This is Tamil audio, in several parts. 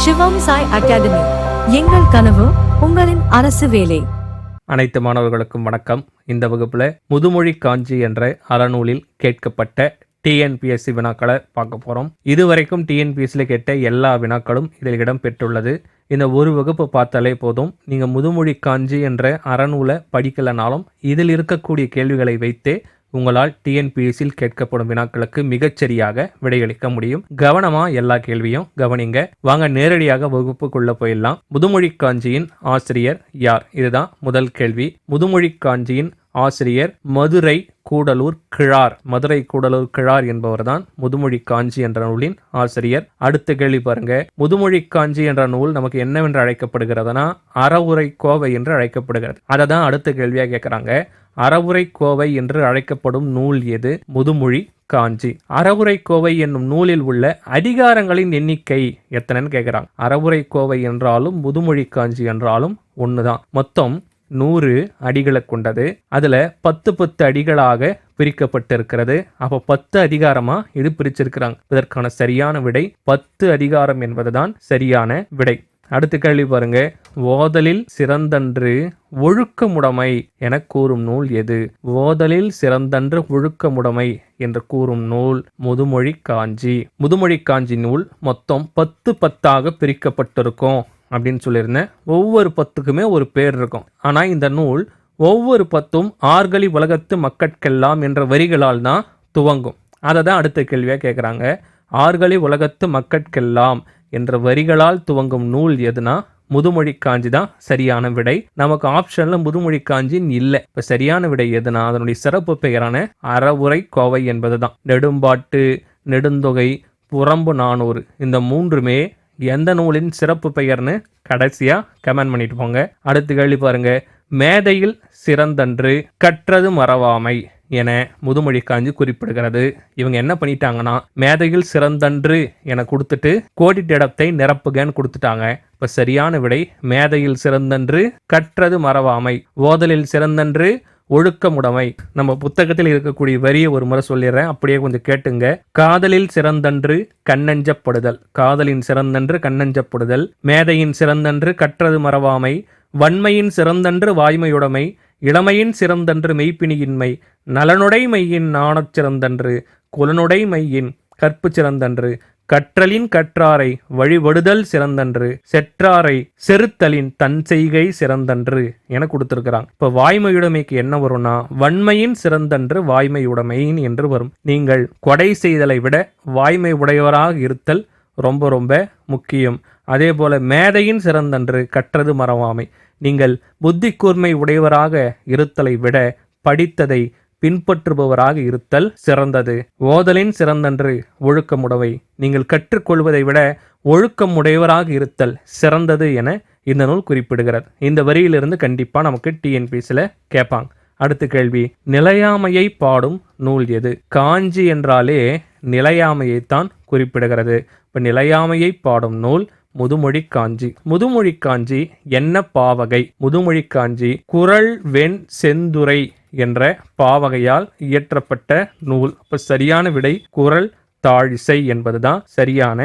சிவம் சாய் அகாடமி, எங்கள் கனவு உங்களின் அரசு வேலை. அனைத்து மாணவர்களுக்கும் வணக்கம். இந்த வகுப்புல முதுமொழி காஞ்சி என்ற அறநூலில் கேட்கப்பட்ட டிஎன்பிஎஸ்சி வினாக்களை பார்க்க போறோம். இதுவரைக்கும் டிஎன்பிஎஸ்சியில் கேட்ட எல்லா வினாக்களும் இதில் இடம் பெற்றுள்ளது. இந்த ஒரு வகுப்பு பார்த்தாலே போதும். நீங்க முதுமொழி காஞ்சி என்ற அறநூலை படிக்கலனாலும் இதில் இருக்கக்கூடிய கேள்விகளை வைத்தே உங்களால் டிஎன்பிஎஸ்சியில் கேட்கப்படும் வினாக்களுக்கு மிகச்சரியாக விடையளிக்க முடியும். கவனமா எல்லா கேள்வியும் கவனிங்க. வாங்க நேரடியாக வகுப்புக்குள்ள போயிடலாம். முதுமொழி காஞ்சியின் ஆசிரியர் யார்? இதுதான் முதல் கேள்வி. முதுமொழி காஞ்சியின் ஆசிரியர் மதுரை கூடலூர் கிழார். மதுரை கூடலூர் கிழார் என்பவர்தான் முதுமொழி காஞ்சி என்ற நூலின் ஆசிரியர். அடுத்த கேள்வி பாருங்க. முதுமொழி காஞ்சி என்ற நூல் நமக்கு என்னவென்று அழைக்கப்படுகிறதுனா அறவுரை கோவை என்று அழைக்கப்படுகிறது. அதை தான் அடுத்த கேள்வியா கேட்கிறாங்க. அறவுரை கோவை என்று அழைக்கப்படும் நூல் எது? முதுமொழி காஞ்சி. அறவுரை கோவை என்னும் நூலில் உள்ள அதிகாரங்களின் எண்ணிக்கை எத்தனைன்னு கேட்கிறாங்க. அறவுரை கோவை என்றாலும் முதுமொழி காஞ்சி என்றாலும் ஒண்ணுதான். மொத்தம் 100 அடிகளை கொண்டது. அதுல 10 அடிகளாக பிரிக்கப்பட்டிருக்கிறது. அப்போ 10 அதிகாரமா இது பிரிச்சிருக்கிறாங்க. இதற்கான சரியான விடை 10 அதிகாரம் என்பதுதான் சரியான விடை. அடுத்த கேள்வி பாருங்க. ஓதலில் சிறந்தன்று ஒழுக்கமுடைமை என கூறும் நூல் எது? ஓதலில் சிறந்தன்று ஒழுக்கமுடைமை என்று கூறும் நூல் முதுமொழி காஞ்சி. முதுமொழி காஞ்சி நூல் மொத்தம் 10 பிரிக்கப்பட்டிருக்கும் அப்படின்னு சொல்லியிருந்தேன். ஒவ்வொரு 10க்குமே ஒரு பேர் இருக்கும். ஆனா இந்த நூல் ஒவ்வொரு 10ம் ஆர்கலி உலகத்து மக்கட்கெல்லாம் என்ற வரிகளால் தான் துவங்கும். அதை தான் அடுத்த கேள்வியா கேட்குறாங்க. ஆர்கலி உலகத்து மக்கட்கெல்லாம் என்ற வரிகளால் துவங்கும் நூல் எதுனா முதுமொழி காஞ்சி தான் சரியான விடை. நமக்கு ஆப்ஷன்ல முதுமொழி காஞ்சின் இல்லை. இப்ப சரியான விடை எதுனா அதனுடைய சிறப்பு பெயரான அறவுரை கோவை என்பதுதான். நெடும்பாட்டு, நெடுந்தொகை, புறம்பு 400 இந்த மூன்றுமே எந்த நூலின் சிறப்பு பெயர்னு கடைசியா கமெண்ட் பண்ணிட்டு போங்க. அடுத்த கேள்வி பாருங்க. மேதையில் சிறந்தன்று கற்றது மறவாமை என முதுமொழி காஞ்சி குறிப்பிடுகிறது. இவங்க என்ன பண்ணிட்டாங்கன்னா மேதையில் சிறந்தன்று என கொடுத்துட்டு கோடிட்டிடத்தை நிரப்புகன்னு கொடுத்துட்டாங்க. இப்ப சரியான விடை மேதையில் சிறந்தன்று கற்றது மறவாமை. ஓதலில் சிறந்தன்று ஒழுக்கமுடைமை. நம்ம புத்தகத்தில் இருக்கக்கூடிய வரியை ஒரு முறை சொல்லிடுறேன், அப்படியே கொஞ்சம் கேட்டுங்க. காதலில் சிறந்தன்று கண்ணஞ்சப்படுதல். காதலின் சிறந்தன்று கண்ணஞ்சப்படுதல். மேதையின் சிறந்தன்று கற்றது மறவாமை. வன்மையின் சிறந்தன்று வாய்மையுடைமை. இளமையின் சிறந்தன்று மெய்ப்பினியின்மை. நலனுடை மையின் நாணச் சிறந்தன்று. குலனுடை மையின் கற்பு சிறந்தன்று. கற்றலின் கற்றாரை வழிபடுதல் சிறந்தன்று. செற்றாரை செருத்தலின் தன் செய்கை சிறந்தன்று என கொடுத்திருக்கிறாங்க. இப்ப வாய்மையுடைமைக்கு என்ன வரும்னா வன்மையின் சிறந்தன்று வாய்மையுடைமையின் என்று வரும். நீங்கள் கொடை செய்தலை விட வாய்மை உடையவராக இருத்தல் ரொம்ப ரொம்ப முக்கியம். அதே போல மேதையின் சிறந்தன்று கற்றது மறவாமை. நீங்கள் புத்தி கூர்மை உடையவராக இருத்தலை விட படித்ததை பின்பற்றுபவராக இருத்தல் சிறந்தது. ஓதலின் சிறந்தன்று ஒழுக்கமுடைமை. நீங்கள் கற்றுக்கொள்வதை விட ஒழுக்கம் உடையவராக இருத்தல் சிறந்தது என இந்த நூல் குறிப்பிடுகிறது. இந்த வரியிலிருந்து கண்டிப்பா நமக்கு டிஎன்பிஎஸ்சில கேட்பாங்க. அடுத்த கேள்வி. நிலையாமையை பாடும் நூல் எது? காஞ்சி என்றாலே நிலையாமையைத்தான் குறிப்பிடுகிறது. இப்ப நிலையாமையை பாடும் நூல் முதுமொழி காஞ்சி. முதுமொழி காஞ்சி என்ன பாவகை? முதுமொழி காஞ்சி குறள் வெண் செந்துரை என்ற பாவகையால் இயற்றப்பட்ட நூல். அப்ப சரியான விடை குறள் தாழிசை என்பதுதான் சரியான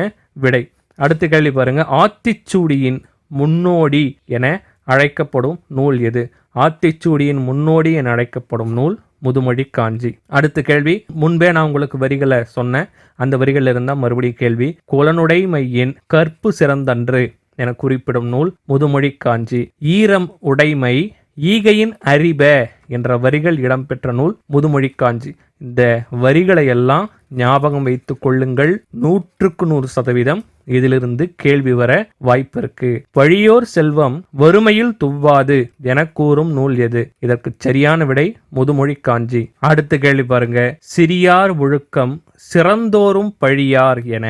விடை. அடுத்த கேள்வி பாருங்க. ஆத்திச்சூடியின் முன்னோடி என அழைக்கப்படும் நூல் எது? ஆத்திச்சூடியின் முன்னோடி என அழைக்கப்படும் நூல் முதுமொழி காஞ்சி. அடுத்த கேள்வி. முன்பே நான் உங்களுக்கு வரிகளை சொன்னேன், அந்த வரிகள் இருந்தா மறுபடியும் கேள்வி. குலனுடை மையின் கற்பு சிறந்தன்று என குறிப்பிடும் நூல் முதுமொழி காஞ்சி. ஈரம் உடைமை ஈகையின் அறிப என்ற வரிகள் இடம்பெற்ற நூல் முதுமொழி காஞ்சி. இந்த வரிகளை எல்லாம் ஞாபகம் வைத்துக் கொள்ளுங்கள். 100% இதிலிருந்து கேள்வி வர வாய்ப்பு இருக்கு. பழியோர் செல்வம் வறுமையில் துவ்வாது என கூறும் நூல் எது? இதற்கு சரியான விடை முதுமொழி காஞ்சி. அடுத்த கேள்வி பாருங்க. சிறியார் ஒழுக்கம் சிறந்தோரும் பழியார் என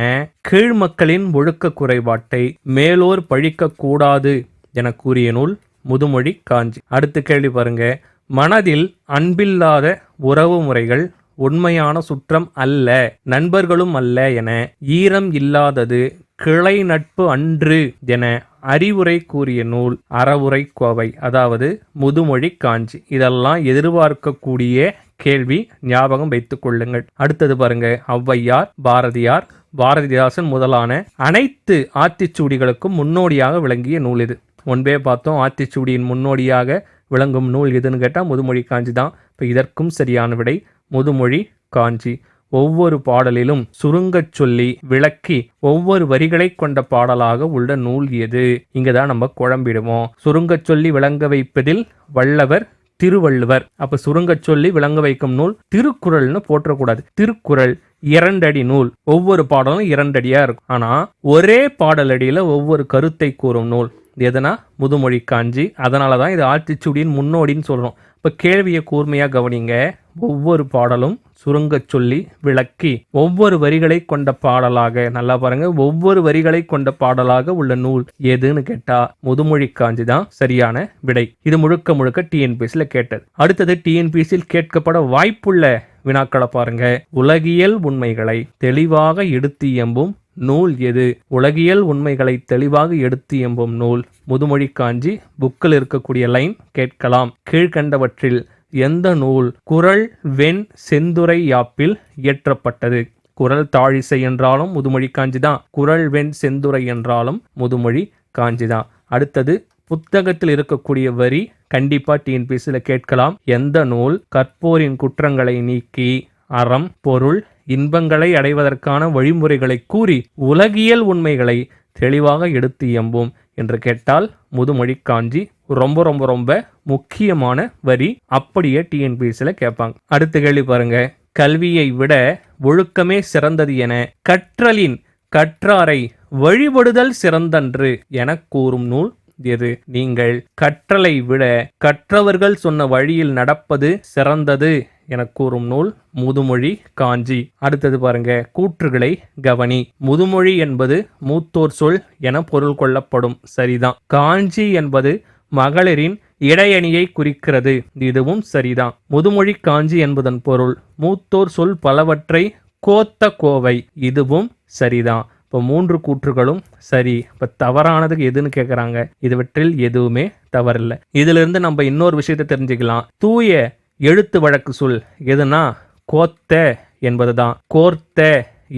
கீழ்மக்களின் ஒழுக்க குறைபாட்டை மேலோர் பழிக்க கூடாது என கூறிய நூல் முதுமொழி காஞ்சி. அடுத்த கேள்வி பாருங்க. மனதில் அன்பில்லாத உறவு முறைகள் உண்மையான சுற்றம் அல்ல, நண்பர்களும் அல்ல என ஈரம் இல்லாதது கிளை நட்பு அன்று என அறிவுரை கூறிய நூல் அறவுரை கோவை, அதாவது முதுமொழி காஞ்சி. இதெல்லாம் எதிர்பார்க்கக்கூடிய கேள்வி, ஞாபகம் வைத்துக் கொள்ளுங்கள். அடுத்தது பாருங்க. ஔவையார், பாரதியார், பாரதிதாசன் முதலான அனைத்து ஆத்திச்சூடிகளுக்கும் முன்னோடியாக விளங்கிய நூல் இது. முன்பே பார்த்தோம், ஆத்திச்சூடியின் முன்னோடியாக விளங்கும் நூல் எதுன்னு கேட்டால் முதுமொழி காஞ்சி தான். இப்போ இதற்கும் சரியான விடை முதுமொழி காஞ்சி. ஒவ்வொரு பாடலிலும் சுருங்கச் சொல்லி விளக்கி ஒவ்வொரு வரிகளை கொண்ட பாடலாக உள்ள நூல் எது? இங்கதான் நம்ம குழம்பிடுவோம். சுருங்கச் சொல்லி விளங்க வைப்பதில் வல்லவர் திருவள்ளுவர். அப்ப சுருங்கச் சொல்லி விளங்க வைக்கும் நூல் திருக்குறள்னு போற்றக்கூடாது. திருக்குறள் 2 அடி நூல், ஒவ்வொரு பாடலும் 2 அடியா இருக்கும். ஆனா ஒரே பாடலடியில ஒவ்வொரு கருத்தை கூறும் நூல் எதுனா முதுமொழி காஞ்சி. அதனாலதான் இது ஆத்திச்சூடியின் முன்னோடின்னு சொல்றோம். இப்ப கேள்வியை கூர்மையா கவனிங்க. ஒவ்வொரு பாடலும் சுருங்கச் சொல்லி விளக்கி ஒவ்வொரு வரிகளை கொண்ட பாடலாக, நல்லா பாருங்க, ஒவ்வொரு வரிகளை கொண்ட பாடலாக உள்ள நூல் எதுன்னு கேட்டா முதுமொழி காஞ்சி தான் சரியான விடை. இது முழுக்க முழுக்க டிஎன்பிஎஸ்சில கேட்டது. அடுத்தது டிஎன்பிஎஸ்சியில் கேட்கப்பட வாய்ப்புள்ள வினாக்களை பாருங்க. உலகியல் உண்மைகளை தெளிவாக எடுத்து எம்பும் நூல் எது? உலகியல் உண்மைகளை தெளிவாக எடுத்து எம்பும் நூல் முதுமொழி காஞ்சி. புக்கில் இருக்கக்கூடிய லைன் கேட்கலாம். கீழ்கண்டவற்றில் எந்த நூல் குறள் வெண் செந்துரை யாப்பில் இயற்றப்பட்டது? குறள் தாழிசை என்றாலும் முதுமொழி காஞ்சி தான். குறள் வெண் செந்துரை என்றாலும் முதுமொழி காஞ்சி தான். அடுத்தது புத்தகத்தில் இருக்கக்கூடிய வரி கண்டிப்பா டிஎன்பிஎஸ்சில கேட்கலாம். எந்த நூல் கற்போரின் குற்றங்களை நீக்கி அறம் பொருள் இன்பங்களை அடைவதற்கான வழிமுறைகளை கூறி உலகியல் உண்மைகளை தெளிவாக எடுத்து எம்பும் என்று கேட்டால் முதுமொழி காஞ்சி. ரொம்ப ரொம்ப ரொம்ப முக்கியமான வரி. அப்படியே டிஎன்பிஎஸ்சில கேட்பாங்க. அடுத்த கேள்வி பாருங்க. கல்வியை விட ஒழுக்கமே சிறந்தது என கற்றலின் கற்றாரை வழிபடுதல் சிறந்தன்று என கூறும் நூல் எது? நீங்கள் கற்றலை விட கற்றவர்கள் சொன்ன வழியில் நடப்பது சிறந்தது என கூறும் நூல் முதுமொழி காஞ்சி. அடுத்தது பாருங்க. கூற்றுகளை கவனி. முதுமொழி என்பது மூத்தோர் சொல் என பொருள் கொள்ளப்படும், சரிதான். காஞ்சி என்பது மகளிரின் இடையணியை குறிக்கிறது, இதுவும் சரிதான். முதுமொழி காஞ்சி என்பதன் பொருள் மூத்தோர் சொல் பலவற்றை கோத்த கோவை, இதுவும் சரிதான். இப்போ 3 கூற்றுகளும் சரி. இப்போ தவறானதுக்கு எதுன்னு கேட்குறாங்க. இதுவற்றில் எதுவுமே தவறில்லை. இதிலிருந்து நம்ம இன்னொரு விஷயத்தை தெரிஞ்சுக்கலாம். தூய எழுத்து வழக்கு சொல் எதுனா கோத்த என்பது தான். கோர்த்த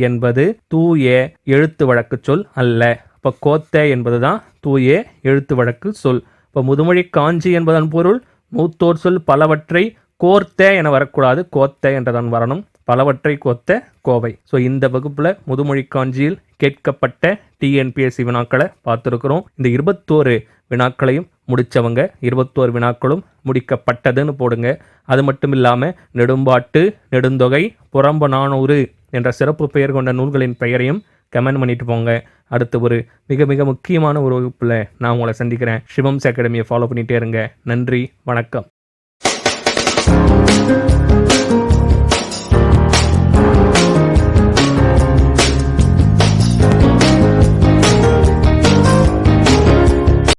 என்பது தூய எழுத்து வழக்கு சொல் அல்ல. இப்போ கோத்த என்பது தான் தூய எழுத்து வழக்கு சொல். இப்போ முதுமொழி காஞ்சி என்பதன் பொருள் மூத்தோர் சொல் பலவற்றை கோர்த்த என வரக்கூடாது, கோத்த என்றதான் வரணும். பலவற்றை கோத்த கோவை. ஸோ இந்த வகுப்புல முதுமொழி காஞ்சியில் கேட்கப்பட்ட டிஎன்பிஎஸ்சி வினாக்களை பார்த்துருக்கிறோம். இந்த 21 வினாக்களையும் முடித்தவங்க 21 வினாக்களும் முடிக்கப்பட்டதுன்னு போடுங்க. அது மட்டும் இல்லாமல் நெடும்பாட்டு நெடுந்தொகை புறம்ப 400 என்ற சிறப்பு பெயர் கொண்ட நூல்களின் பெயரையும் கமெண்ட் பண்ணிட்டு போங்க. அடுத்து ஒரு மிக மிக முக்கியமான ஒரு வகுப்பில் நான் உங்களை சந்திக்கிறேன். சிவம்ஸ் அகாடமியை ஃபாலோ பண்ணிகிட்டே இருங்க. நன்றி, வணக்கம்.